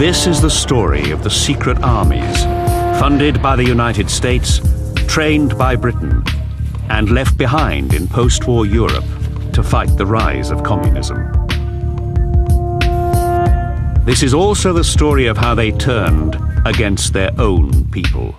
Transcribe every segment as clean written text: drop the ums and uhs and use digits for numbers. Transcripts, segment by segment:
This is the story of the secret armies, funded by the United States, trained by Britain, and left behind in post-war Europe to fight the rise of communism. This is also the story of how they turned against their own people.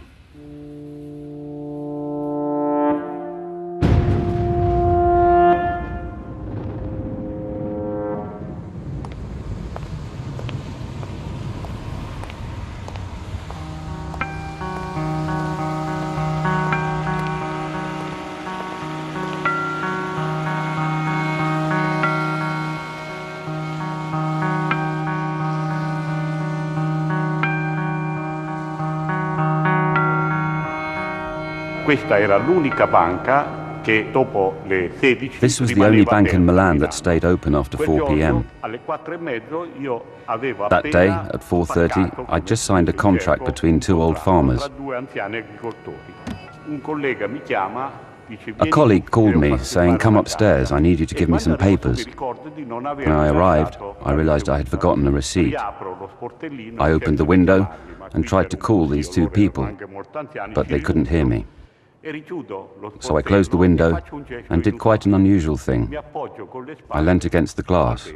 This was the only bank in Milan that stayed open after 4 p.m. That day, at 4:30, I'd just signed a contract between two old farmers. A colleague called me saying, "Come upstairs, I need you to give me some papers." When I arrived, I realized I had forgotten a receipt. I opened the window and tried to call these two people, but they couldn't hear me. So I closed the window and did quite an unusual thing. I leant against the glass.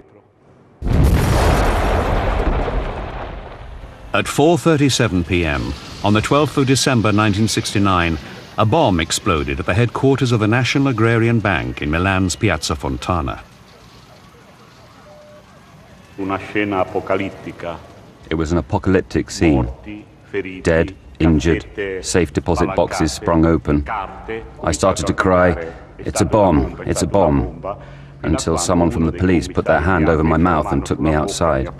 At 4:37 p.m. on the 12th of December 1969, a bomb exploded at the headquarters of the National Agrarian Bank in Milan's Piazza Fontana. It was an apocalyptic scene. Dead, injured, safe deposit boxes sprung open. I started to cry, "It's a bomb, it's a bomb," until someone from the police put their hand over my mouth and took me outside.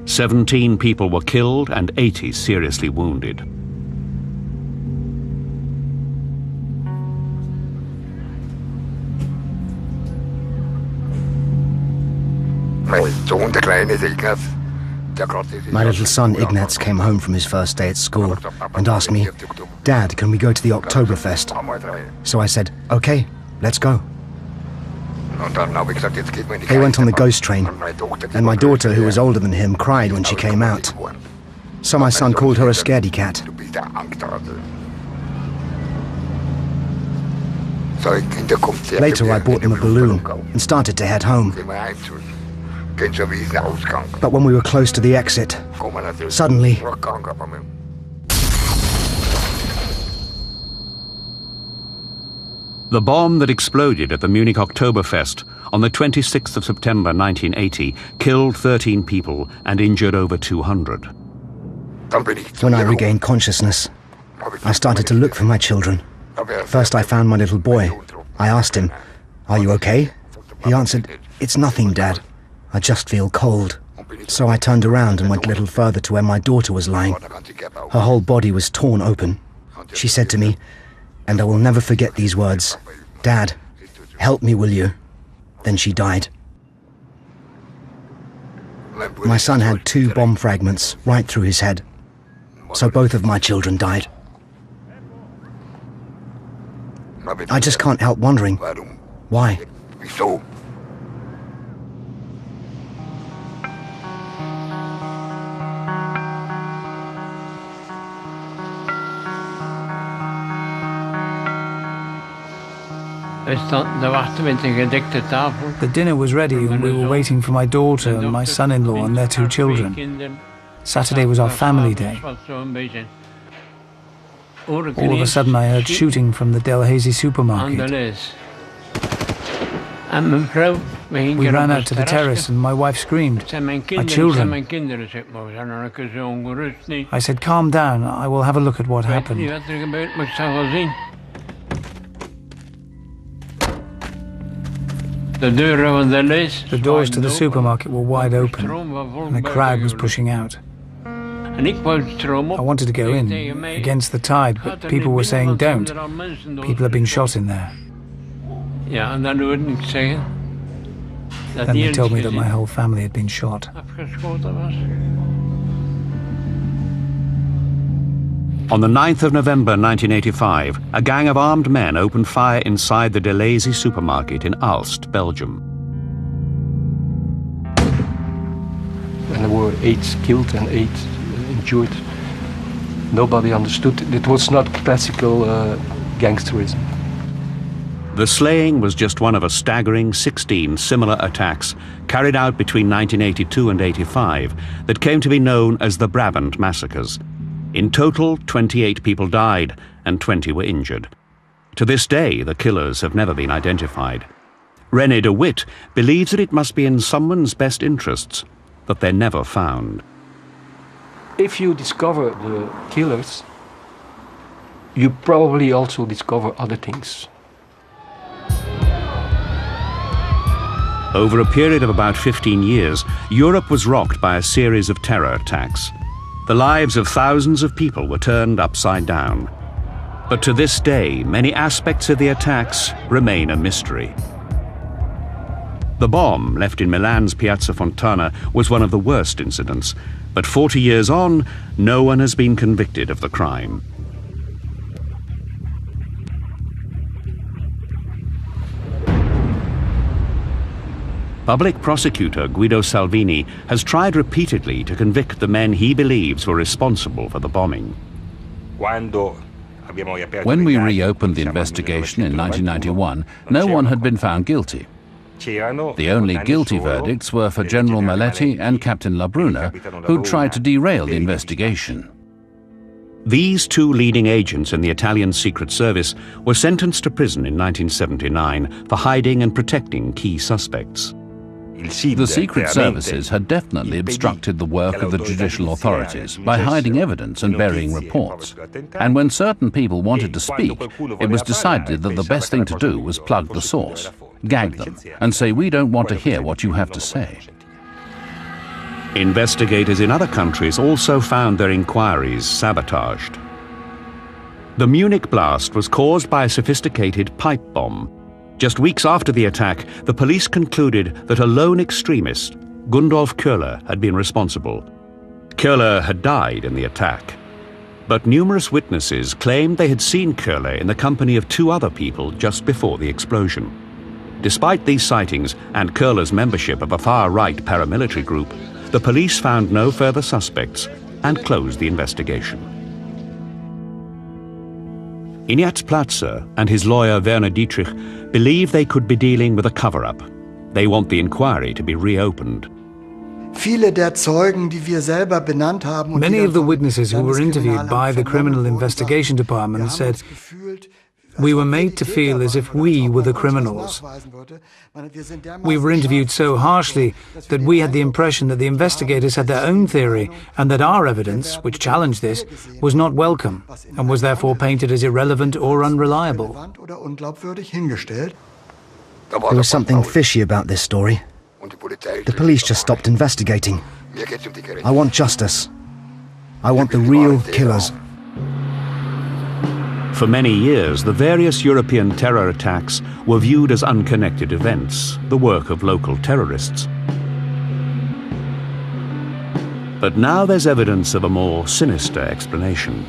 17 people were killed and 80 seriously wounded. My little son Ignaz came home from his first day at school and asked me, "Dad, can we go to the Oktoberfest?" So I said, "Okay, let's go." They went on the ghost train, and my daughter, who was older than him, cried when she came out. So my son called her a scaredy cat. Later I bought them a balloon and started to head home. But when we were close to the exit, suddenly... The bomb that exploded at the Munich Oktoberfest on the 26th of September 1980 killed 13 people and injured over 200. When I regained consciousness, I started to look for my children. First I found my little boy. I asked him, "Are you okay?" He answered, "It's nothing, Dad. I just feel cold." So I turned around and went a little further to where my daughter was lying. Her whole body was torn open. She said to me, and I will never forget these words, "Dad, help me, will you?" Then she died. My son had 2 bomb fragments right through his head. So both of my children died. I just can't help wondering, why? The dinner was ready and we were waiting for my daughter and my son-in-law and their 2 children. Saturday was our family day. All of a sudden I heard shooting from the Delhaize supermarket. We ran out to the terrace and my wife screamed, "My children." I said, "Calm down, I will have a look at what happened." The doors to the supermarket were wide open and a crowd was pushing out. I wanted to go in, against the tide, but people were saying don't. People have been shot in there. Then they told me that my whole family had been shot. On the 9th of November 1985, a gang of armed men opened fire inside the Delhaize supermarket in Aalst, Belgium. and there were 8 killed and 8 injured. Nobody understood. It was not classical gangsterism. The slaying was just one of a staggering 16 similar attacks carried out between 1982 and 85 that came to be known as the Brabant massacres. In total, 28 people died and 20 were injured. To this day, the killers have never been identified. René de Witt believes that it must be in someone's best interests that they're never found. If you discover the killers, you probably also discover other things. Over a period of about 15 years, Europe was rocked by a series of terror attacks. The lives of thousands of people were turned upside down. But to this day, many aspects of the attacks remain a mystery. The bomb left in Milan's Piazza Fontana was one of the worst incidents, but 40 years on, no one has been convicted of the crime. Public prosecutor Guido Salvini has tried repeatedly to convict the men he believes were responsible for the bombing. When we reopened the investigation in 1991, no one had been found guilty. The only guilty verdicts were for General Maletti and Captain Labruna, who tried to derail the investigation. These 2 leading agents in the Italian Secret Service were sentenced to prison in 1979 for hiding and protecting key suspects. The secret services had definitely obstructed the work of the judicial authorities by hiding evidence and burying reports. And when certain people wanted to speak, it was decided that the best thing to do was plug the source, gag them, and say, "We don't want to hear what you have to say." Investigators in other countries also found their inquiries sabotaged. The Munich blast was caused by a sophisticated pipe bomb. Just weeks after the attack, the police concluded that a lone extremist, Gundolf Köhler, had been responsible. Köhler had died in the attack. But numerous witnesses claimed they had seen Köhler in the company of 2 other people just before the explosion. Despite these sightings and Köhler's membership of a far-right paramilitary group, the police found no further suspects and closed the investigation. Ignaz Platzer and his lawyer Werner Dietrich believe they could be dealing with a cover-up. They want the inquiry to be reopened. Many of the witnesses who were interviewed by the Criminal Investigation Department said, "We were made to feel as if we were the criminals. We were interviewed so harshly that we had the impression that the investigators had their own theory and that our evidence, which challenged this, was not welcome and was therefore painted as irrelevant or unreliable." There was something fishy about this story. The police just stopped investigating. I want justice. I want the real killers. For many years, the various European terror attacks were viewed as unconnected events, the work of local terrorists. But now there's evidence of a more sinister explanation.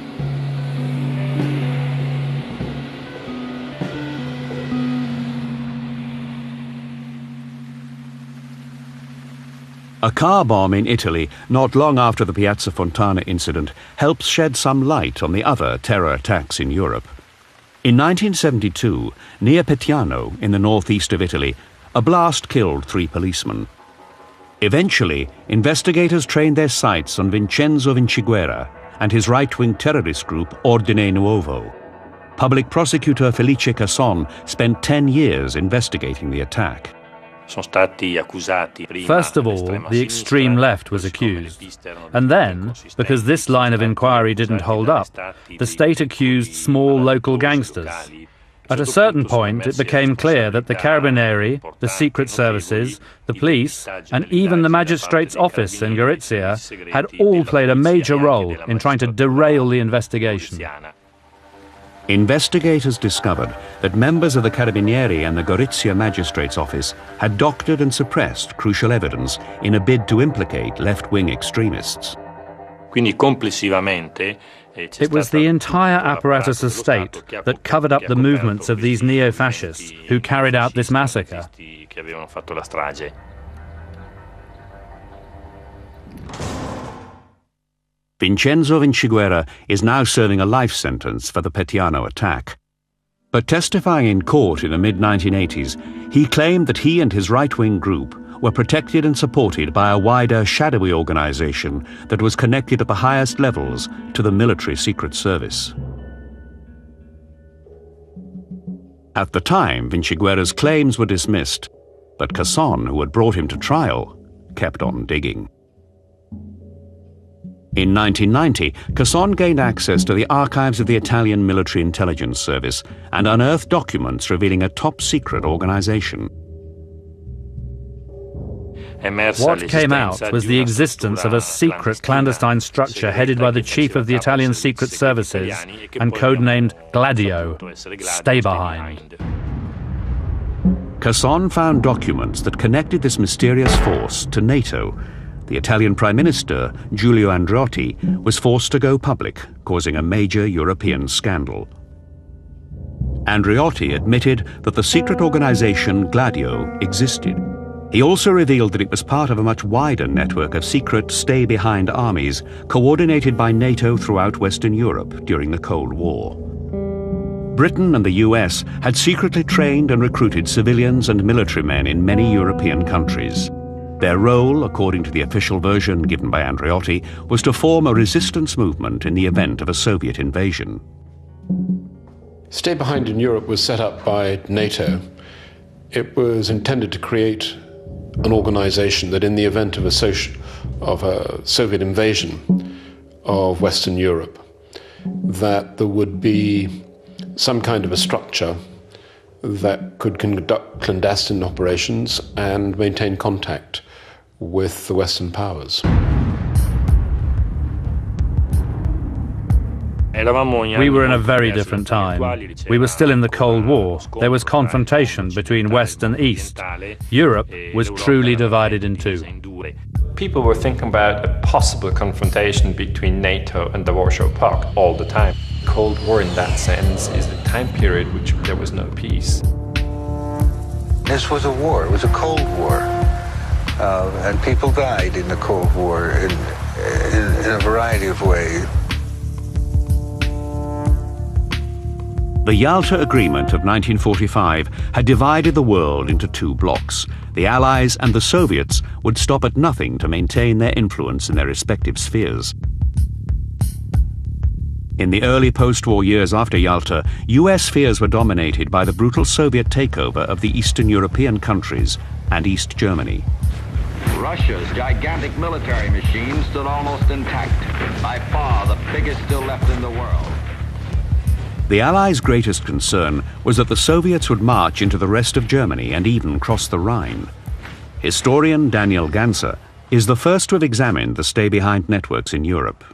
A car bomb in Italy, not long after the Piazza Fontana incident, helps shed some light on the other terror attacks in Europe. In 1972, near Petiano, in the northeast of Italy, a blast killed 3 policemen. Eventually, investigators trained their sights on Vincenzo Vinciguerra and his right-wing terrorist group Ordine Nuovo. Public prosecutor Felice Casson spent 10 years investigating the attack. First of all, the extreme left was accused. And then, because this line of inquiry didn't hold up, the state accused small local gangsters. At a certain point, it became clear that the Carabinieri, the secret services, the police, and even the magistrate's office in Gorizia had all played a major role in trying to derail the investigation. Investigators discovered that members of the Carabinieri and the Gorizia magistrate's office had doctored and suppressed crucial evidence in a bid to implicate left-wing extremists. It was the entire apparatus of state that covered up the movements of these neo-fascists who carried out this massacre. Vincenzo Vinciguerra is now serving a life sentence for the Petiano attack. But testifying in court in the mid-1980s, he claimed that he and his right-wing group were protected and supported by a wider, shadowy organization that was connected at the highest levels to the military secret service. At the time, Vinciguerra's claims were dismissed, but Casson, who had brought him to trial, kept on digging. In 1990, Casson gained access to the archives of the Italian Military Intelligence Service and unearthed documents revealing a top-secret organization. What came out was the existence of a secret clandestine structure headed by the chief of the Italian secret services and codenamed Gladio, Stay Behind. Casson found documents that connected this mysterious force to NATO. The Italian Prime Minister, Giulio Andreotti, was forced to go public, causing a major European scandal. Andreotti admitted that the secret organization Gladio existed. He also revealed that it was part of a much wider network of secret stay-behind armies coordinated by NATO throughout Western Europe during the Cold War. Britain and the US had secretly trained and recruited civilians and military men in many European countries. Their role, according to the official version given by Andreotti, was to form a resistance movement in the event of a Soviet invasion. Stay Behind in Europe was set up by NATO. It was intended to create an organization that in the event of a Soviet invasion of Western Europe, that there would be some kind of a structure that could conduct clandestine operations and maintain contact with the Western powers. We were in a very different time. We were still in the Cold War. There was confrontation between West and East. Europe was truly divided in two. People were thinking about a possible confrontation between NATO and the Warsaw Pact all the time. Cold War in that sense is a time period which there was no peace. This was a war, it was a Cold War. And people died in the Cold War in a variety of ways. The Yalta Agreement of 1945 had divided the world into two blocks. The Allies and the Soviets would stop at nothing to maintain their influence in their respective spheres. In the early post-war years after Yalta, US spheres were dominated by the brutal Soviet takeover of the Eastern European countries and East Germany. Russia's gigantic military machine stood almost intact, by far the biggest still left in the world. The Allies' greatest concern was that the Soviets would march into the rest of Germany and even cross the Rhine. Historian Daniel Ganser is the first to have examined the stay-behind networks in Europe.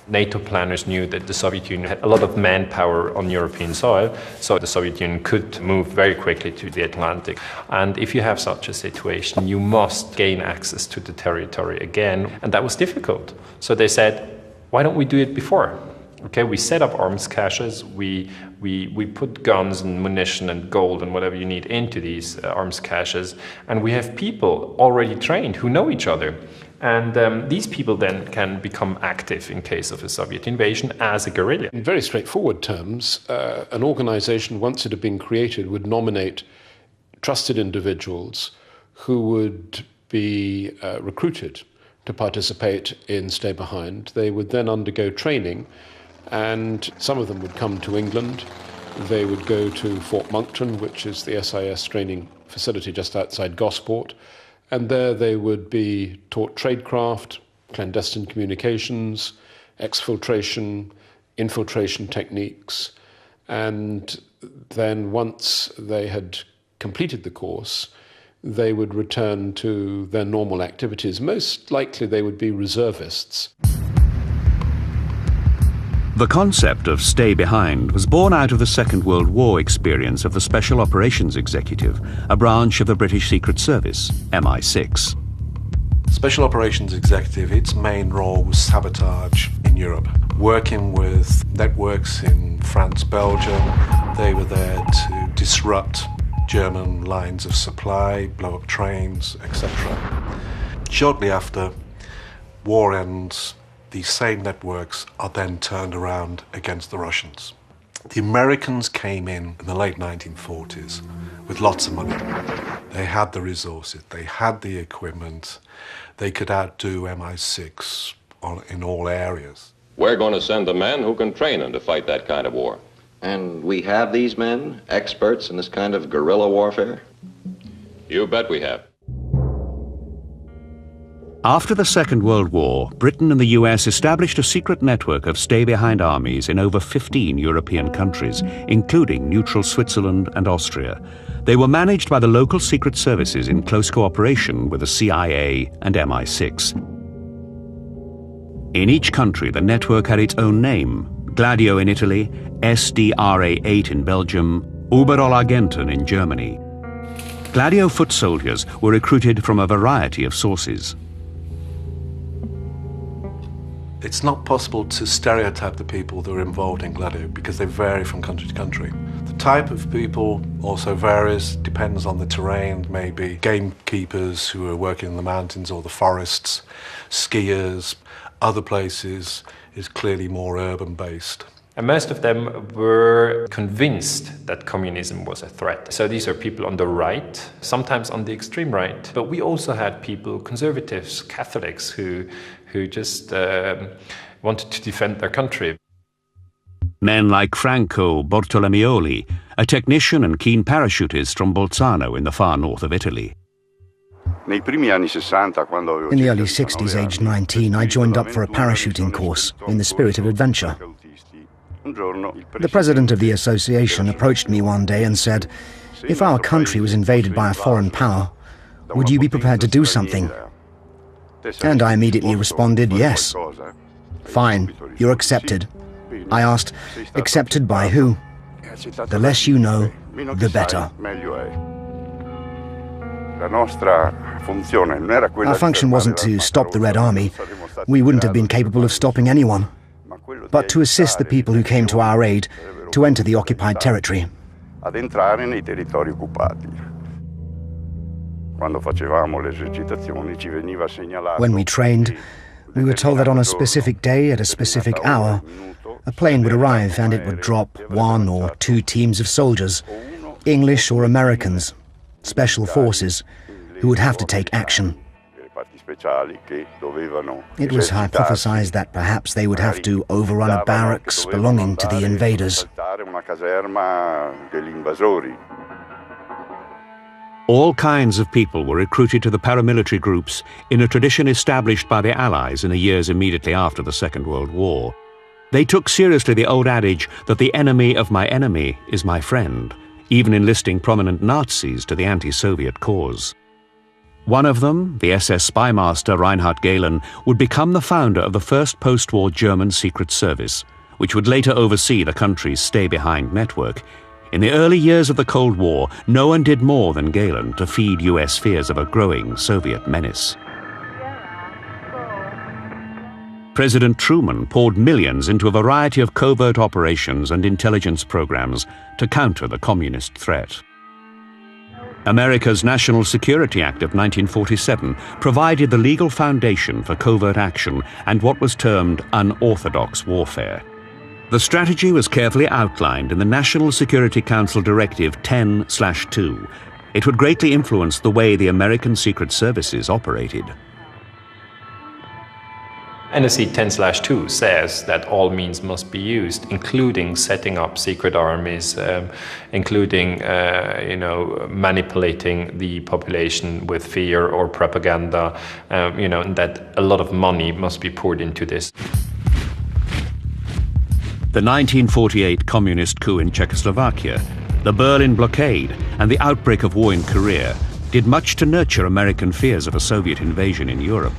NATO planners knew that the Soviet Union had a lot of manpower on European soil, so the Soviet Union could move very quickly to the Atlantic. And if you have such a situation, you must gain access to the territory again, and that was difficult. So they said, why don't we do it before? Okay, we set up arms caches, we put guns and munition and gold and whatever you need into these arms caches, and we have people already trained who know each other. And these people then can become active in case of a Soviet invasion as a guerrilla. In very straightforward terms, an organization, once it had been created, would nominate trusted individuals who would be recruited to participate in Stay Behind. They would then undergo training, and some of them would come to England. They would go to Fort Monkton, which is the SIS training facility just outside Gosport, and there they would be taught tradecraft, clandestine communications, exfiltration, infiltration techniques, and then once they had completed the course, they would return to their normal activities. Most likely they would be reservists. The concept of stay behind was born out of the Second World War experience of the Special Operations Executive, a branch of the British Secret Service, MI6. Special Operations Executive, its main role was sabotage in Europe, working with networks in France, Belgium. They were there to disrupt German lines of supply, blow up trains, etc. Shortly after war ends, these same networks are then turned around against the Russians. The Americans came in the late 1940s with lots of money. They had the resources, they had the equipment, they could outdo MI6 in all areas. We're going to send the men who can train them to fight that kind of war. And we have these men, experts in this kind of guerrilla warfare? You bet we have. After the Second World War, Britain and the US established a secret network of stay-behind armies in over 15 European countries, including neutral Switzerland and Austria. They were managed by the local secret services in close cooperation with the CIA and MI6. In each country, the network had its own name: Gladio in Italy, SDRA-8 in Belgium, Überall-Agenten in Germany. Gladio foot soldiers were recruited from a variety of sources. It's not possible to stereotype the people that are involved in Gladio because they vary from country to country. The type of people also varies, depends on the terrain, maybe gamekeepers who are working in the mountains or the forests, skiers. Other places is clearly more urban-based. And most of them were convinced that communism was a threat. So these are people on the right, sometimes on the extreme right. But we also had people, conservatives, Catholics, who just wanted to defend their country. Men like Franco Bortolomeoli, a technician and keen parachutist from Bolzano in the far north of Italy. In the early 60s, aged 19, I joined up for a parachuting course in the spirit of adventure. The president of the association approached me one day and said, "If our country was invaded by a foreign power, would you be prepared to do something?" And I immediately responded, "Yes." "Fine, you're accepted." I asked, "Accepted by who?" "The less you know, the better." Our function wasn't to stop the Red Army. We wouldn't have been capable of stopping anyone, but to assist the people who came to our aid to enter the occupied territory. When we trained, we were told that on a specific day at a specific hour, a plane would arrive and it would drop 1 or 2 teams of soldiers, English or Americans, special forces, who would have to take action. It was hypothesized that perhaps they would have to overrun a barracks belonging to the invaders. All kinds of people were recruited to the paramilitary groups in a tradition established by the Allies in the years immediately after the Second World War. They took seriously the old adage that the enemy of my enemy is my friend, even enlisting prominent Nazis to the anti-Soviet cause. One of them, the SS spy master Reinhard Gehlen, would become the founder of the first post-war German secret service, which would later oversee the country's stay-behind network. In the early years of the Cold War, no one did more than Gehlen to feed US fears of a growing Soviet menace. President Truman poured millions into a variety of covert operations and intelligence programs to counter the communist threat. America's National Security Act of 1947 provided the legal foundation for covert action and what was termed unorthodox warfare. The strategy was carefully outlined in the National Security Council Directive 10/2. It would greatly influence the way the American Secret Services operated. NSC 10/2 says that all means must be used, including setting up secret armies, including manipulating the population with fear or propaganda, and that a lot of money must be poured into this. The 1948 communist coup in Czechoslovakia, the Berlin blockade, and the outbreak of war in Korea did much to nurture American fears of a Soviet invasion in Europe.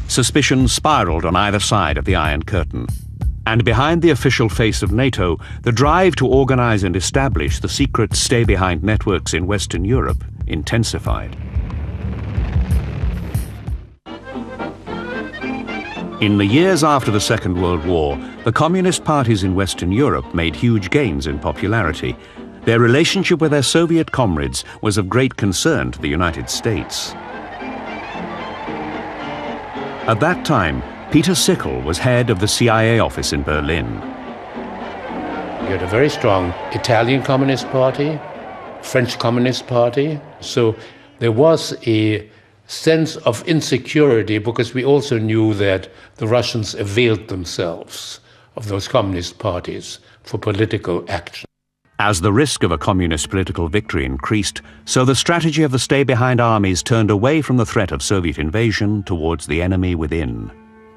Suspicion spiraled on either side of the Iron Curtain. And behind the official face of NATO, the drive to organize and establish the secret stay-behind networks in Western Europe intensified. In the years after the Second World War, the communist parties in Western Europe made huge gains in popularity. Their relationship with their Soviet comrades was of great concern to the United States. At that time, Peter Sickle was head of the CIA office in Berlin. You had a very strong Italian Communist Party, French Communist Party, so there was a sense of insecurity because we also knew that the Russians availed themselves of those communist parties for political action. As the risk of a communist political victory increased, so the strategy of the stay-behind armies turned away from the threat of Soviet invasion towards the enemy within.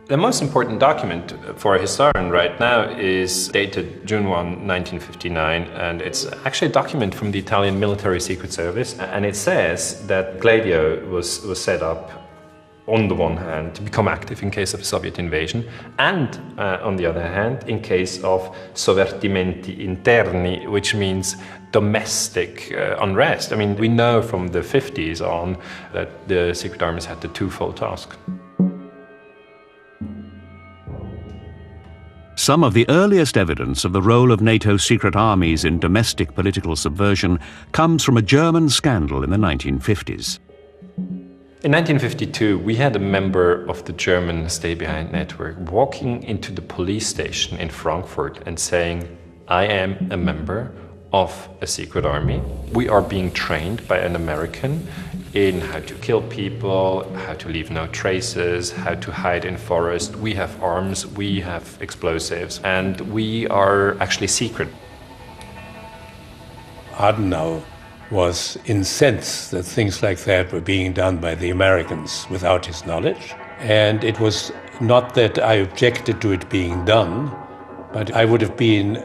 The most important document for a historian right now is dated June 1, 1959, and it's actually a document from the Italian Military Secret Service, and it says that Gladio was set up on the one hand to become active in case of a Soviet invasion, and on the other hand in case of sovvertimenti interni, which means domestic unrest. I mean, we know from the 50s on that the secret armies had the twofold task. Some of the earliest evidence of the role of NATO's secret armies in domestic political subversion comes from a German scandal in the 1950s. In 1952, we had a member of the German stay-behind network walking into the police station in Frankfurt and saying, "I am a member of a secret army. We are being trained by an American in how to kill people, how to leave no traces, how to hide in forest. We have arms, we have explosives, and we are actually secret." Adenauer was incensed that things like that were being done by the Americans without his knowledge. And it was not that I objected to it being done, but I would have been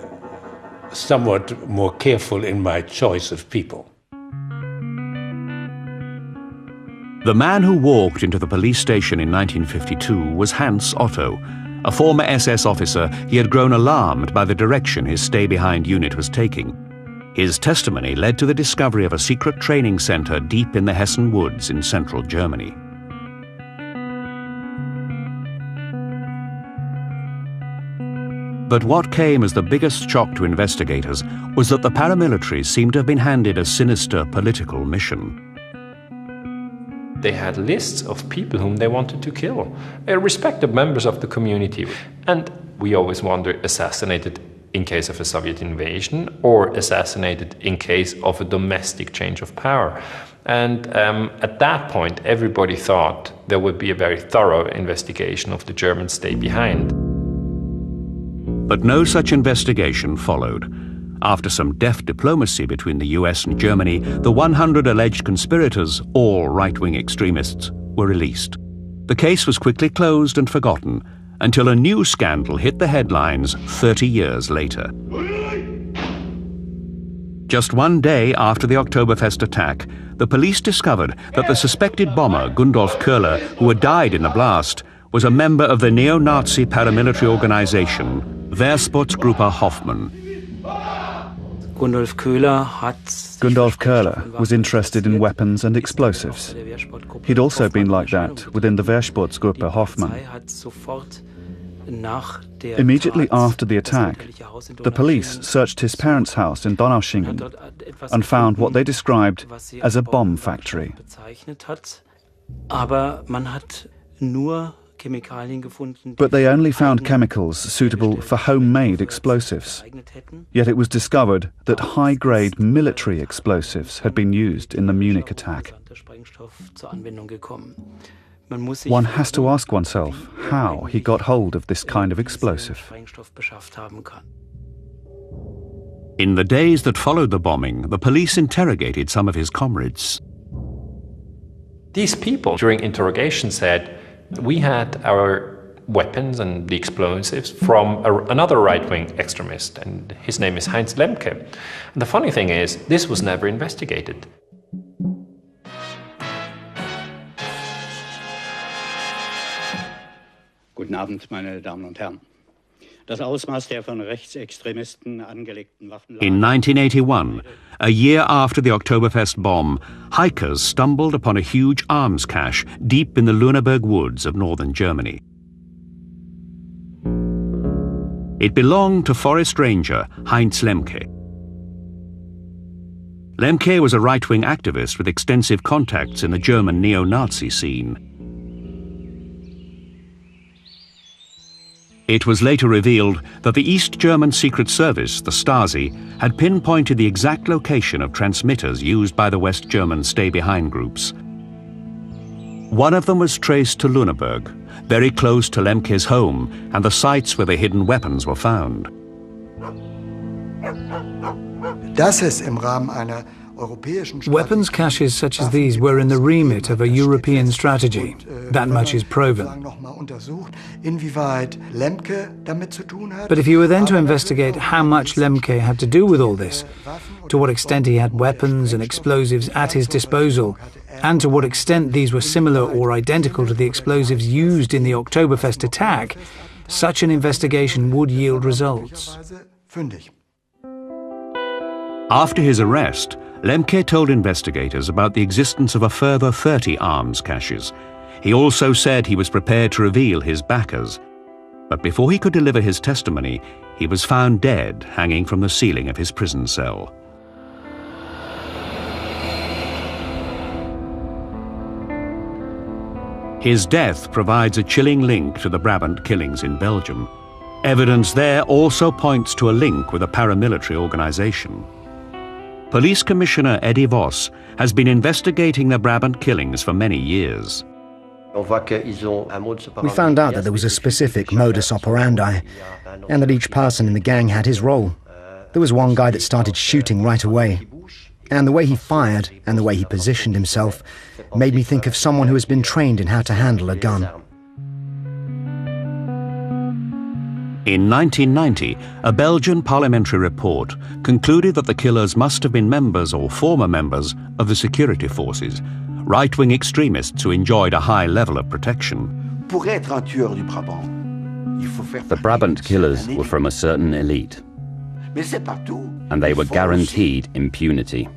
somewhat more careful in my choice of people. The man who walked into the police station in 1952 was Hans Otto, a former SS officer. He had grown alarmed by the direction his stay-behind unit was taking. His testimony led to the discovery of a secret training center deep in the Hessen woods in central Germany. But what came as the biggest shock to investigators was that the paramilitaries seemed to have been handed a sinister political mission. They had lists of people whom they wanted to kill, respected members of the community. And we always wonder, assassinated in case of a Soviet invasion or assassinated in case of a domestic change of power. And at that point, everybody thought there would be a very thorough investigation of the German stay-behind. But no such investigation followed. After some deft diplomacy between the US and Germany, the 100 alleged conspirators, all right-wing extremists, were released. The case was quickly closed and forgotten until a new scandal hit the headlines 30 years later. Just one day after the Oktoberfest attack, the police discovered that the suspected bomber, Gundolf Köhler, who had died in the blast, was a member of the neo-Nazi paramilitary organization Wehrsportsgruppe Hoffmann. Gundolf Köhler was interested in weapons and explosives. He'd also been like that within the Wehrsportsgruppe Hoffmann. Immediately after the attack, the police searched his parents' house in Donaueschingen and found what they described as a bomb factory. But they only found chemicals suitable for homemade explosives. Yet it was discovered that high-grade military explosives had been used in the Munich attack. One has to ask oneself how he got hold of this kind of explosive. In the days that followed the bombing, the police interrogated some of his comrades. These people, during interrogation, said, "We had our weapons and the explosives from another right-wing extremist, and his name is Heinz Lemke." And the funny thing is, this was never investigated. Guten Abend, meine Damen und Herren. Das Ausmaß der von Rechtsextremisten angelegten Waffen. In 1981, a year after the Oktoberfest bomb, hikers stumbled upon a huge arms cache deep in the Lüneburg woods of northern Germany. It belonged to forest ranger Heinz Lemke. Lemke was a right-wing activist with extensive contacts in the German neo-Nazi scene. It was later revealed that the East German Secret Service, the Stasi, had pinpointed the exact location of transmitters used by the West German stay-behind groups. One of them was traced to Lüneburg, very close to Lemke's home and the sites where the hidden weapons were found. Weapons caches such as these were in the remit of a European strategy. That much is proven. But if you were then to investigate how much Lemke had to do with all this, to what extent he had weapons and explosives at his disposal, and to what extent these were similar or identical to the explosives used in the Oktoberfest attack, such an investigation would yield results. After his arrest, Lemke told investigators about the existence of a further 30 arms caches. He also said he was prepared to reveal his backers. But before he could deliver his testimony, he was found dead, hanging from the ceiling of his prison cell. His death provides a chilling link to the Brabant killings in Belgium. Evidence there also points to a link with a paramilitary organization. Police Commissioner Eddie Voss has been investigating the Brabant killings for many years. We found out that there was a specific modus operandi, and that each person in the gang had his role. There was one guy that started shooting right away, and the way he fired and the way he positioned himself made me think of someone who has been trained in how to handle a gun. In 1990, a Belgian parliamentary report concluded that the killers must have been members or former members of the security forces, right-wing extremists who enjoyed a high level of protection. The Brabant killers were from a certain elite, and they were guaranteed impunity.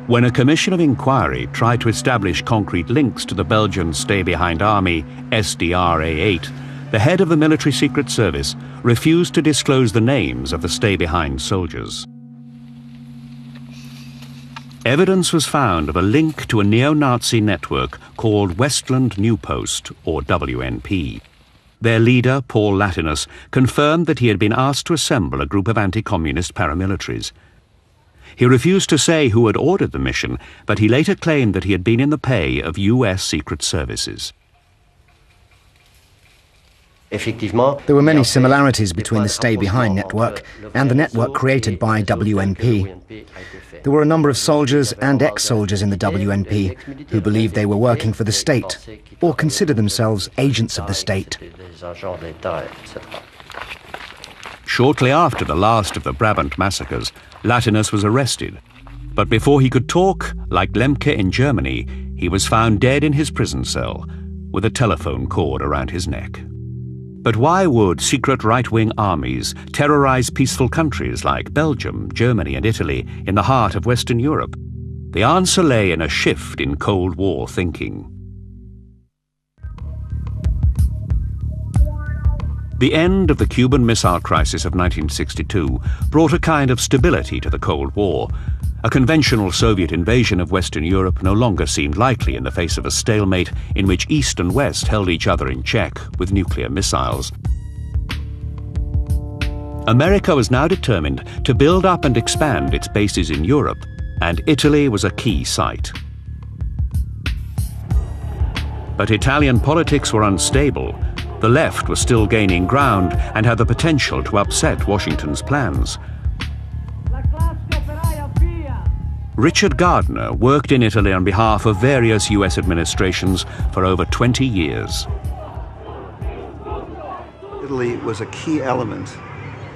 When a commission of inquiry tried to establish concrete links to the Belgian stay-behind army, SDRA-8, the head of the military secret service refused to disclose the names of the stay-behind soldiers. Evidence was found of a link to a neo-Nazi network called Westland New Post, or WNP. Their leader, Paul Latinus, confirmed that he had been asked to assemble a group of anti-communist paramilitaries. He refused to say who had ordered the mission, but he later claimed that he had been in the pay of US Secret Services. There were many similarities between the stay-behind network and the network created by WNP. There were a number of soldiers and ex-soldiers in the WNP who believed they were working for the state or considered themselves agents of the state. Shortly after the last of the Brabant massacres, Latinus was arrested. But before he could talk, like Lemke in Germany, he was found dead in his prison cell, with a telephone cord around his neck. But why would secret right-wing armies terrorize peaceful countries like Belgium, Germany and Italy in the heart of Western Europe? The answer lay in a shift in Cold War thinking. The end of the Cuban Missile Crisis of 1962 brought a kind of stability to the Cold War. A conventional Soviet invasion of Western Europe no longer seemed likely in the face of a stalemate in which East and West held each other in check with nuclear missiles. America was now determined to build up and expand its bases in Europe, and Italy was a key site. But Italian politics were unstable. The left was still gaining ground and had the potential to upset Washington's plans. Richard Gardner worked in Italy on behalf of various US administrations for over 20 years. Italy was a key element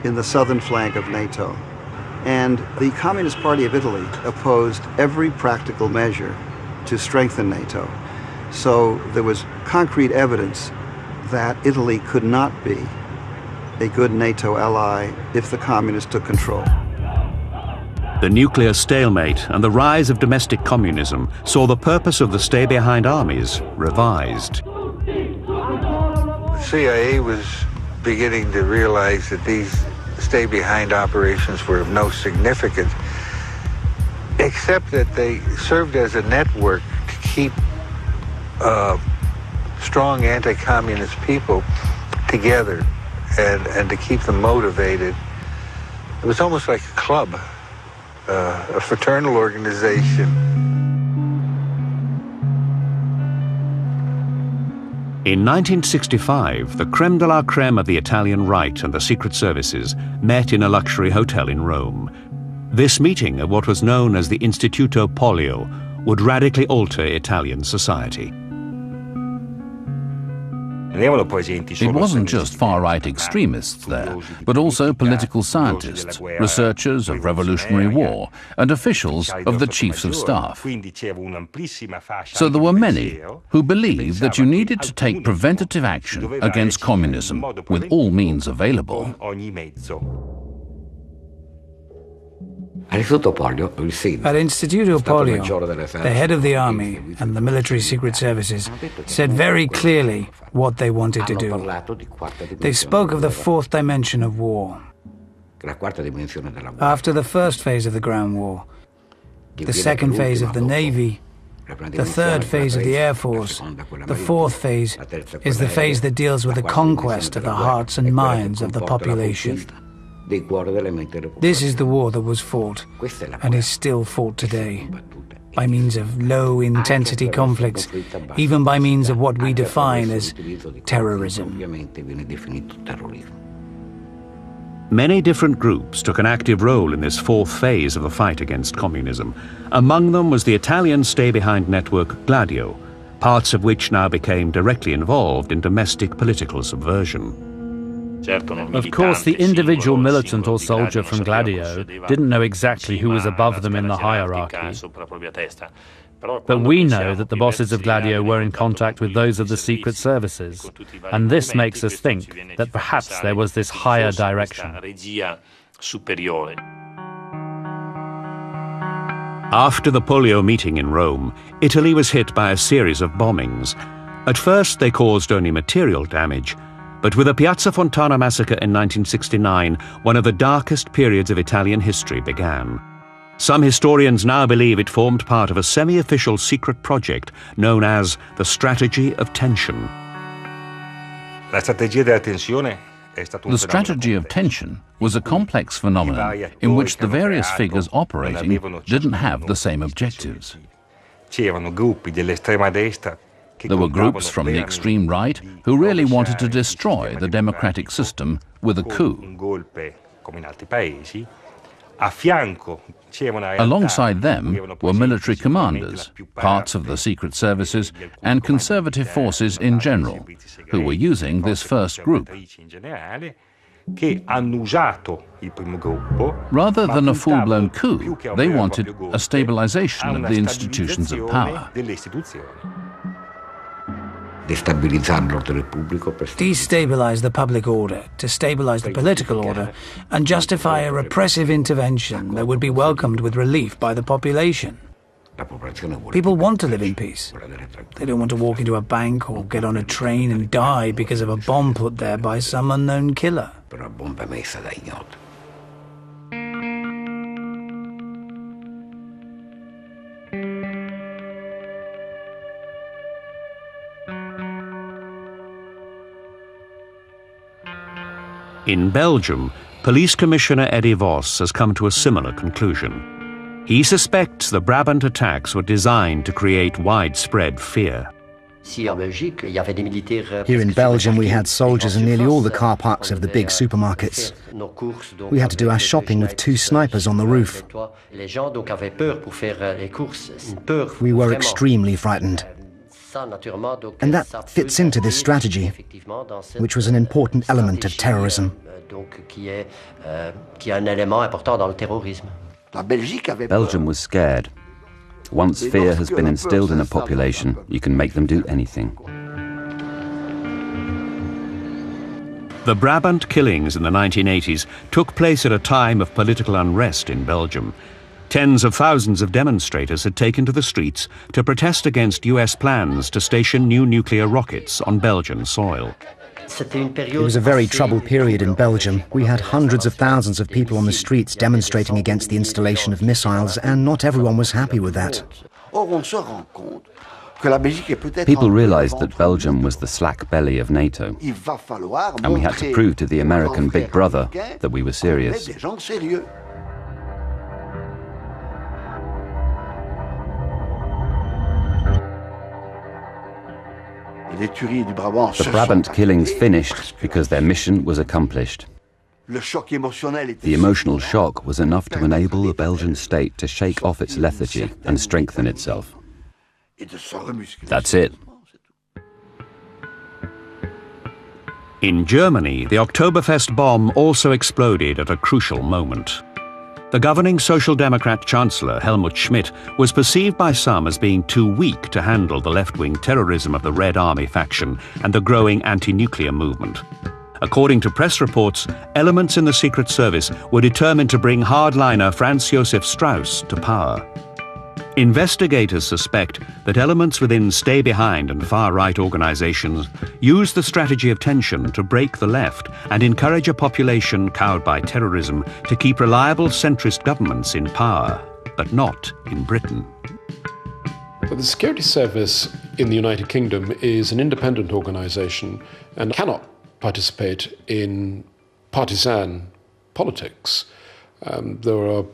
in the southern flank of NATO, and the Communist Party of Italy opposed every practical measure to strengthen NATO. So there was concrete evidence that Italy could not be a good NATO ally if the communists took control. The nuclear stalemate and the rise of domestic communism saw the purpose of the stay-behind armies revised. The CIA was beginning to realize that these stay-behind operations were of no significance, except that they served as a network to keep strong anti-communist people together and to keep them motivated. It was almost like a club, a fraternal organization. In 1965, the creme de la creme of the Italian right and the secret services met in a luxury hotel in Rome. This meeting of what was known as the Istituto Polio would radically alter Italian society. It wasn't just far-right extremists there, but also political scientists, researchers of Revolutionary War, and officials of the Chiefs of Staff. So there were many who believed that you needed to take preventative action against communism with all means available. At Istituto Polio, the head of the army and the military secret services said very clearly what they wanted to do. They spoke of the fourth dimension of war. After the first phase of the ground war, the second phase of the Navy, the third phase of the Air Force, the fourth phase is the phase that deals with the conquest of the hearts and minds of the population. This is the war that was fought, and is still fought today, by means of low-intensity conflicts, even by means of what we define as terrorism. Many different groups took an active role in this fourth phase of the fight against communism. Among them was the Italian stay-behind network Gladio, parts of which now became directly involved in domestic political subversion. Of course, the individual militant or soldier from Gladio didn't know exactly who was above them in the hierarchy. But we know that the bosses of Gladio were in contact with those of the secret services, and this makes us think that perhaps there was this higher direction. After the Polio meeting in Rome, Italy was hit by a series of bombings. At first, they caused only material damage, but with the Piazza Fontana massacre in 1969, one of the darkest periods of Italian history began. Some historians now believe it formed part of a semi-official secret project known as the Strategy of Tension. The strategy of tension was a complex phenomenon in which the various figures operating didn't have the same objectives. There were groups from the extreme right who really wanted to destroy the democratic system with a coup. Alongside them were military commanders, parts of the secret services, and conservative forces in general, who were using this first group. Rather than a full-blown coup, they wanted a stabilization of the institutions of power. Destabilize the public order, to stabilize the political order, and justify a repressive intervention that would be welcomed with relief by the population. People want to live in peace. They don't want to walk into a bank or get on a train and die because of a bomb put there by some unknown killer. In Belgium, Police Commissioner Eddie Vos has come to a similar conclusion. He suspects the Brabant attacks were designed to create widespread fear. Here in Belgium, we had soldiers in nearly all the car parks of the big supermarkets. We had to do our shopping with 2 snipers on the roof. We were extremely frightened. And that fits into this strategy, which was an important element of terrorism. Belgium was scared. Once fear has been instilled in a population, you can make them do anything. The Brabant killings in the 1980s took place at a time of political unrest in Belgium. Tens of thousands of demonstrators had taken to the streets to protest against US plans to station new nuclear rockets on Belgian soil. It was a very troubled period in Belgium. We had hundreds of thousands of people on the streets demonstrating against the installation of missiles, and not everyone was happy with that. People realized that Belgium was the slack belly of NATO, and we had to prove to the American big brother that we were serious. The Brabant killings finished because their mission was accomplished. The emotional shock was enough to enable the Belgian state to shake off its lethargy and strengthen itself. That's it. In Germany, the Oktoberfest bomb also exploded at a crucial moment. The governing Social Democrat Chancellor, Helmut Schmidt, was perceived by some as being too weak to handle the left-wing terrorism of the Red Army faction and the growing anti-nuclear movement. According to press reports, elements in the Secret Service were determined to bring hardliner Franz Josef Strauss to power. Investigators suspect that elements within stay-behind and far-right organizations use the strategy of tension to break the left and encourage a population cowed by terrorism to keep reliable centrist governments in power, but not in Britain. But the Security Service in the United Kingdom is an independent organization and cannot participate in partisan politics. There are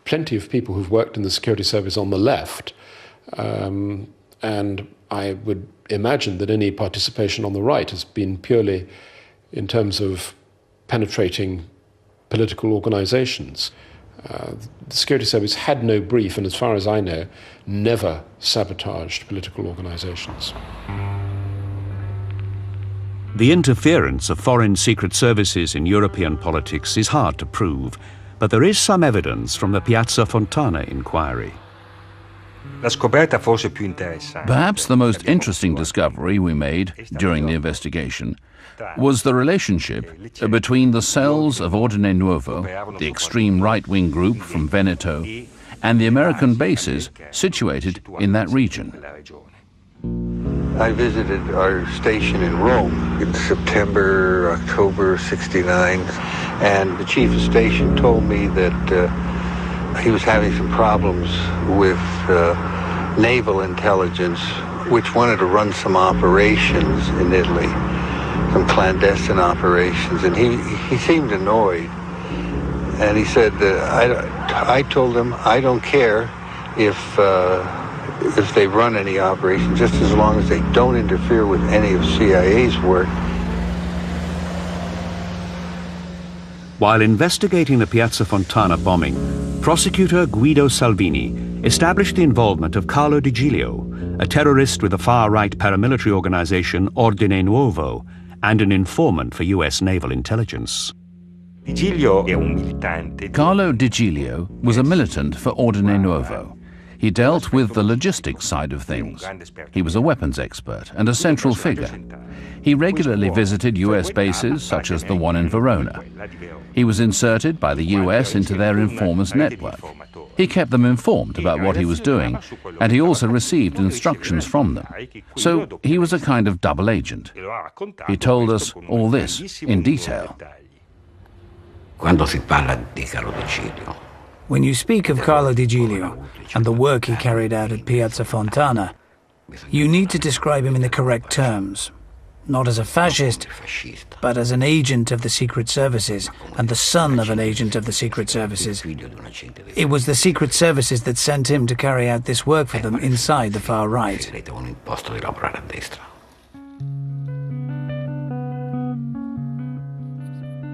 plenty of people who've worked in the security service on the left, and I would imagine that any participation on the right has been purely in terms of penetrating political organizations. The security service had no brief, and as far as I know, never sabotaged political organizations. The interference of foreign secret services in European politics is hard to prove, but there is some evidence from the Piazza Fontana inquiry. Perhaps the most interesting discovery we made during the investigation was the relationship between the cells of Ordine Nuovo, the extreme right-wing group from Veneto, and the American bases situated in that region. I visited our station in Rome in September, October '69, and the chief of station told me that he was having some problems with naval intelligence, which wanted to run some operations in Italy, some clandestine operations, and he seemed annoyed. And he said, I told him, I don't care if they run any operations, just as long as they don't interfere with any of CIA's work. While investigating the Piazza Fontana bombing, prosecutor Guido Salvini established the involvement of Carlo Di Giglio, a terrorist with the far-right paramilitary organization Ordine Nuovo, and an informant for US naval intelligence. Carlo Di Giglio was a militant for Ordine Nuovo. He dealt with the logistics side of things. He was a weapons expert and a central figure. He regularly visited US bases, such as the one in Verona. He was inserted by the US into their informers network. He kept them informed about what he was doing, and he also received instructions from them. So he was a kind of double agent. He told us all this in detail. When you speak of Carlo Di Giglio and the work he carried out at Piazza Fontana, you need to describe him in the correct terms. Not as a fascist, but as an agent of the secret services and the son of an agent of the secret services. It was the secret services that sent him to carry out this work for them inside the far right.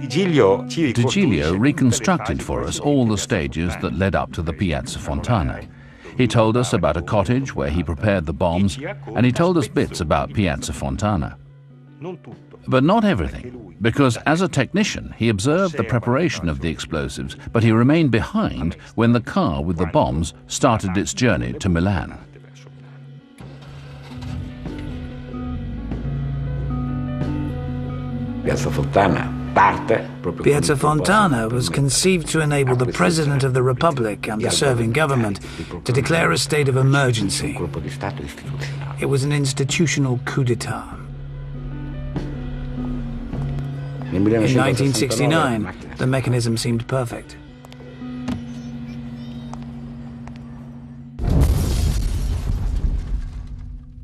Di Giglio reconstructed for us all the stages that led up to the Piazza Fontana. He told us about a cottage where he prepared the bombs, and he told us bits about Piazza Fontana. But not everything, because as a technician he observed the preparation of the explosives, but he remained behind when the car with the bombs started its journey to Milan. Piazza Fontana was conceived to enable the President of the Republic and the serving government to declare a state of emergency. It was an institutional coup d'etat. In 1969, the mechanism seemed perfect.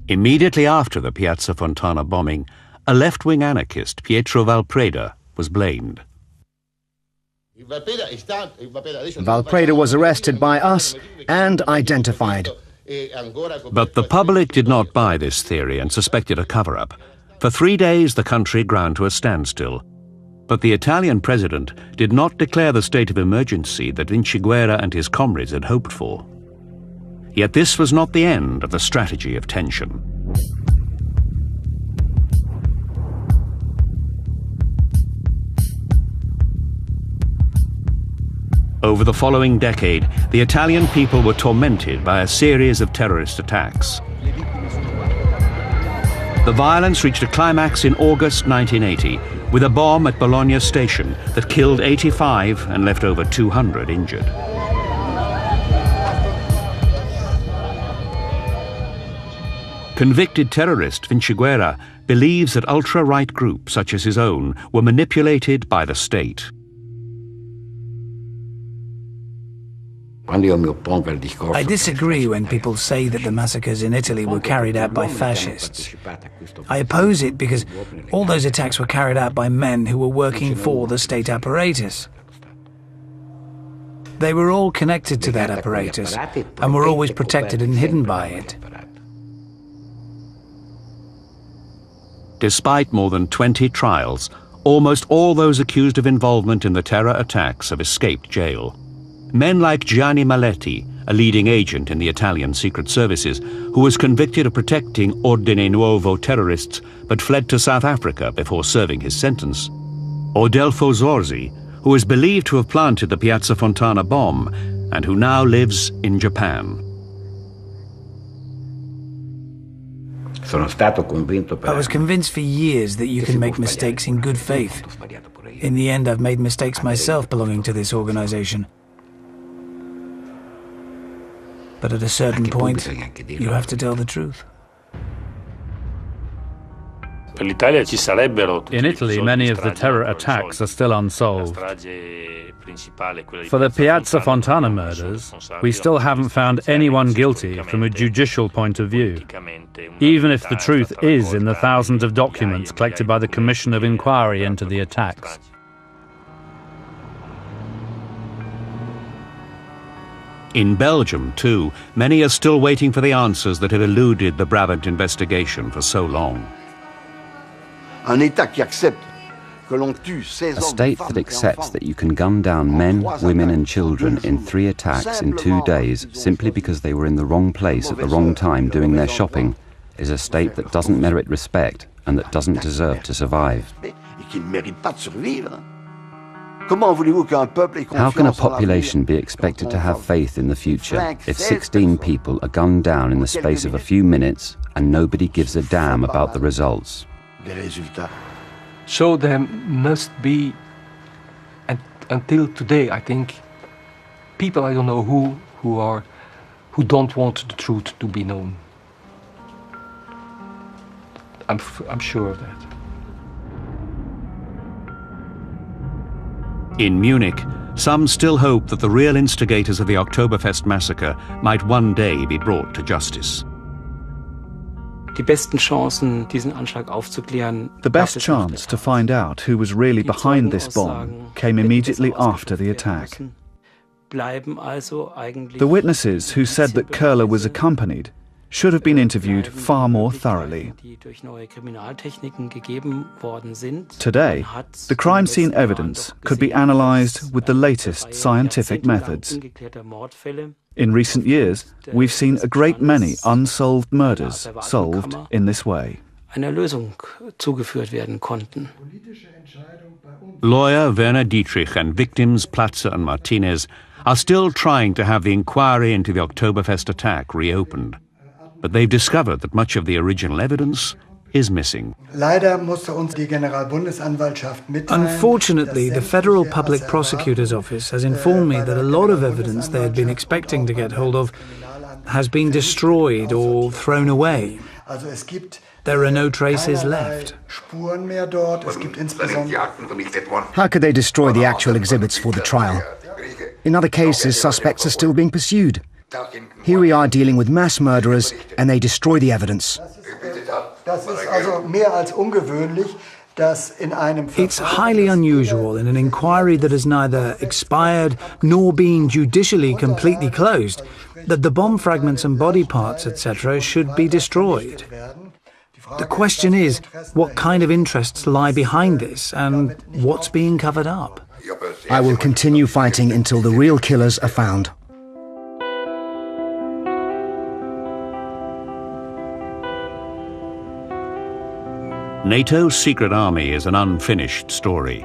Immediately after the Piazza Fontana bombing, a left-wing anarchist, Pietro Valpreda, was blamed. Valpreda was arrested by us and identified. But the public did not buy this theory and suspected a cover-up. For 3 days, the country ground to a standstill. But the Italian president did not declare the state of emergency that Vinciguerra and his comrades had hoped for. Yet this was not the end of the strategy of tension. Over the following decade, the Italian people were tormented by a series of terrorist attacks. The violence reached a climax in August 1980 with a bomb at Bologna station that killed 85 and left over 200 injured. Convicted terrorist Vinciguerra believes that ultra-right groups such as his own were manipulated by the state. I disagree when people say that the massacres in Italy were carried out by fascists. I oppose it because all those attacks were carried out by men who were working for the state apparatus. They were all connected to that apparatus and were always protected and hidden by it. Despite more than 20 trials, almost all those accused of involvement in the terror attacks have escaped jail. Men like Gianni Maletti, a leading agent in the Italian secret services, who was convicted of protecting Ordine Nuovo terrorists but fled to South Africa before serving his sentence. Or Delfo Zorzi, who is believed to have planted the Piazza Fontana bomb and who now lives in Japan. I was convinced for years that you can make mistakes in good faith. In the end, I've made mistakes myself belonging to this organization. But at a certain point, you have to tell the truth. In Italy, many of the terror attacks are still unsolved. For the Piazza Fontana murders, we still haven't found anyone guilty from a judicial point of view, even if the truth is in the thousands of documents collected by the Commission of Inquiry into the attacks. In Belgium, too, many are still waiting for the answers that have eluded the Brabant investigation for so long. A state that accepts that you can gun down men, women and children in 3 attacks in 2 days simply because they were in the wrong place at the wrong time doing their shopping is a state that doesn't merit respect and that doesn't deserve to survive. How can a population be expected to have faith in the future if 16 people are gunned down in the space of a few minutes and nobody gives a damn about the results? So there must be, and until today, I think, people I don't know who don't want the truth to be known. I'm sure of that. In Munich, some still hope that the real instigators of the Oktoberfest massacre might one day be brought to justice. The best chance to find out who was really behind this bomb came immediately after the attack. The witnesses who said that Köhler was accompanied should have been interviewed far more thoroughly. Today, the crime scene evidence could be analysed with the latest scientific methods. In recent years, we've seen a great many unsolved murders solved in this way. Lawyer Werner Dietrich and victims Platzer and Martinez are still trying to have the inquiry into the Oktoberfest attack reopened. But they've discovered that much of the original evidence is missing. Unfortunately, the Federal Public Prosecutor's Office has informed me that a lot of evidence they had been expecting to get hold of has been destroyed or thrown away. There are no traces left. How could they destroy the actual exhibits for the trial? In other cases, suspects are still being pursued. Here we are dealing with mass murderers, and they destroy the evidence. It's highly unusual in an inquiry that has neither expired nor been judicially completely closed that the bomb fragments and body parts, etc., should be destroyed. The question is, what kind of interests lie behind this, and what's being covered up? I will continue fighting until the real killers are found. NATO's secret army is an unfinished story.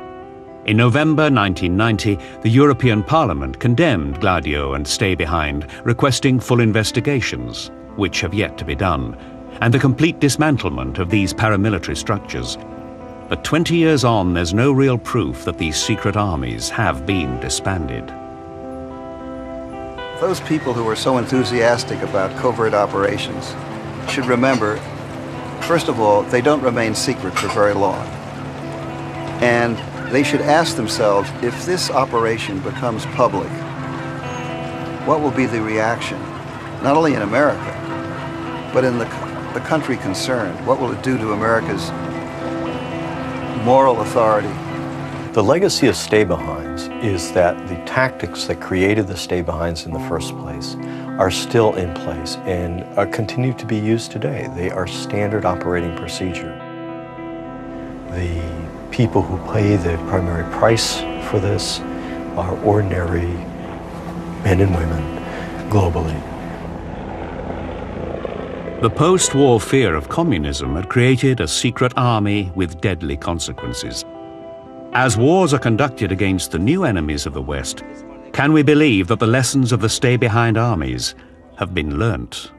In November 1990, the European Parliament condemned Gladio and Stay Behind, requesting full investigations, which have yet to be done, and the complete dismantlement of these paramilitary structures. But 20 years on, there's no real proof that these secret armies have been disbanded. Those people who are so enthusiastic about covert operations should remember, first of all, they don't remain secret for very long. And they should ask themselves, if this operation becomes public, what will be the reaction, not only in America, but in the country concerned? What will it do to America's moral authority? The legacy of stay-behinds is that the tactics that created the stay-behinds in the first place are still in place and continue to be used today. They are standard operating procedure. The people who pay the primary price for this are ordinary men and women globally. The post-war fear of communism had created a secret army with deadly consequences. As wars are conducted against the new enemies of the West, can we believe that the lessons of the stay-behind armies have been learnt?